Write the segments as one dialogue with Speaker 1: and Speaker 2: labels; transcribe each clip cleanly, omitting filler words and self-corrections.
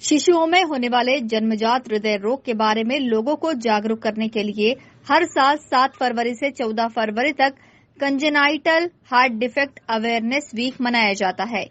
Speaker 1: शिशुओं में होने वाले जन्मजात हृदय रोग के बारे में लोगों को जागरूक करने के लिए हर साल 7 फरवरी से 14 फरवरी तक congenital heart defect awareness week मनाया जाता है।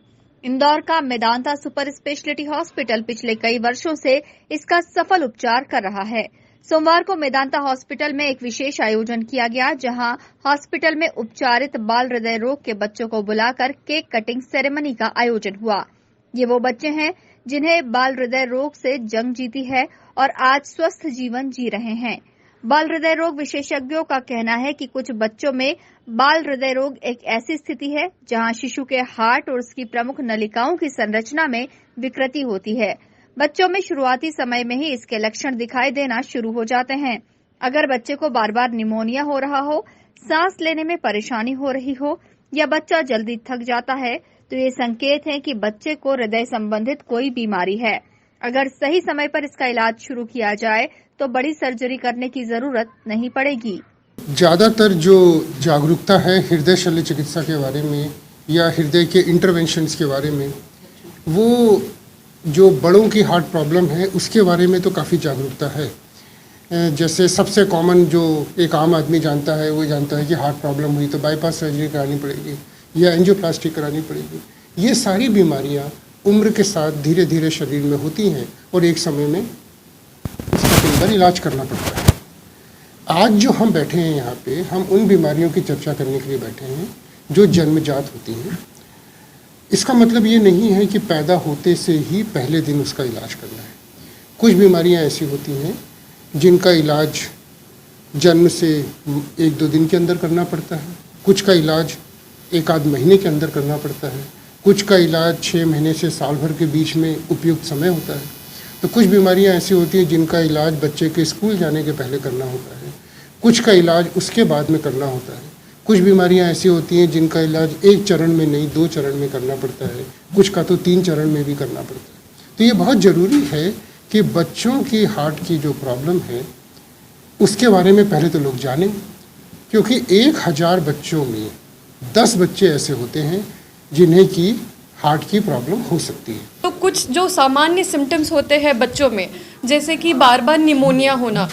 Speaker 1: इंदौर का मेदांता सुपर स्पेशलिटी हॉस्पिटल पिछले कई वर्षों से इसका सफल उपचार कर रहा है। सोमवार को मेदांता हॉस्पिटल में एक विशेष आयोजन किया गया, जहां हॉस्पिटल में उपचारित बाल हृदय रोग के बच्चों को बुलाकर केक कटिंग सेरेमनी का आयोजन हुआ। ये वो बच्चे हैं जिन्हें बाल हृदय रोग से जंग जीती है और आज स्वस्थ जीवन जी रहे हैं। बाल हृदय रोग विशेषज्ञों का कहना है कि कुछ बच्चों में बाल हृदय रोग एक ऐसी स्थिति है जहां शिशु के हार्ट और उसकी प्रमुख नलिकाओं की संरचना में विकृति होती है। बच्चों में शुरुआती समय में ही इसके लक्षण दिखाई देना शुरू हो जाते हैं। अगर बच्चे को बार बार निमोनिया हो रहा हो, सांस लेने में परेशानी हो रही हो या बच्चा जल्दी थक जाता है, तो ये संकेत है कि बच्चे को हृदय संबंधित कोई बीमारी है। अगर सही समय पर इसका इलाज शुरू किया जाए तो बड़ी सर्जरी करने की जरूरत नहीं पड़ेगी।
Speaker 2: ज़्यादातर जो जागरूकता है हृदय शल्य चिकित्सा के बारे में या हृदय के इंटरवेंशंस के बारे में, वो जो बड़ों की हार्ट प्रॉब्लम है उसके बारे में तो काफ़ी जागरूकता है। जैसे सबसे कॉमन जो एक आम आदमी जानता है, वो जानता है कि हार्ट प्रॉब्लम हुई तो बाईपास सर्जरी करानी पड़ेगी या एंजियोप्लास्टी करानी पड़ेगी। ये सारी बीमारियाँ उम्र के साथ धीरे धीरे शरीर में होती हैं और एक समय में इसका कई बार इलाज करना पड़ता है। आज जो हम बैठे हैं यहाँ पे, हम उन बीमारियों की चर्चा करने के लिए बैठे हैं जो जन्मजात होती हैं। इसका मतलब ये नहीं है कि पैदा होते से ही पहले दिन उसका इलाज करना है। कुछ बीमारियाँ ऐसी होती हैं जिनका इलाज जन्म से 1-2 दिन के अंदर करना पड़ता है, कुछ का इलाज 1-आध महीने के अंदर करना पड़ता है, कुछ का इलाज 6 महीने से साल भर के बीच में उपयुक्त समय होता है। तो कुछ बीमारियां ऐसी होती हैं जिनका इलाज बच्चे के स्कूल जाने के पहले करना होता है, कुछ का इलाज उसके बाद में करना होता है। कुछ बीमारियां ऐसी होती हैं जिनका इलाज 1 चरण में नहीं 2 चरण में करना पड़ता है, कुछ का तो 3 चरण में भी करना पड़ता है। तो ये बहुत ज़रूरी है कि बच्चों की हार्ट की जो प्रॉब्लम है उसके बारे में पहले तो लोग जानें, क्योंकि 1000 बच्चों में 10 बच्चे ऐसे होते हैं जिन्हें की हार्ट की प्रॉब्लम हो सकती है।
Speaker 3: तो कुछ जो सामान्य सिम्टम्स होते हैं बच्चों में, जैसे कि बार बार निमोनिया होना,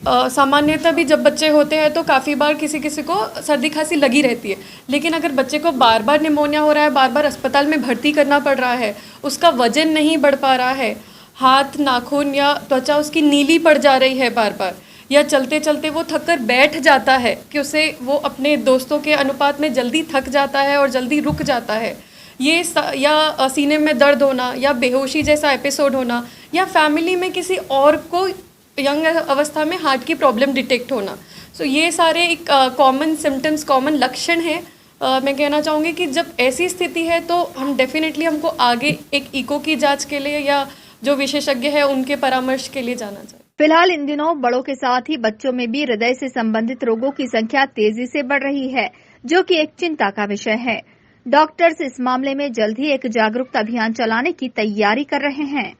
Speaker 3: सामान्यतः भी जब बच्चे होते हैं तो काफ़ी बार किसी किसी को सर्दी खांसी लगी रहती है, लेकिन अगर बच्चे को बार बार निमोनिया हो रहा है, बार बार अस्पताल में भर्ती करना पड़ रहा है, उसका वजन नहीं बढ़ पा रहा है, हाथ नाखून या त्वचा उसकी नीली पड़ जा रही है बार बार, या चलते चलते वो थक कर बैठ जाता है कि उसे वो अपने दोस्तों के अनुपात में जल्दी थक जाता है और जल्दी रुक जाता है, ये या सीने में दर्द होना या बेहोशी जैसा एपिसोड होना, या फैमिली में किसी और को यंग अवस्था में हार्ट की प्रॉब्लम डिटेक्ट होना। सो ये सारे एक कॉमन सिम्टम्स, कॉमन लक्षण हैं। मैं कहना चाहूँगी कि जब ऐसी स्थिति है तो हम डेफिनेटली हमको आगे एक इको की जांच के लिए या जो विशेषज्ञ है उनके परामर्श के लिए जाना चाहिए।
Speaker 1: फिलहाल इन दिनों बड़ों के साथ ही बच्चों में भी हृदय से संबंधित रोगों की संख्या तेजी से बढ़ रही है, जो कि एक चिंता का विषय है। डॉक्टर्स इस मामले में जल्द ही एक जागरूकता अभियान चलाने की तैयारी कर रहे हैं।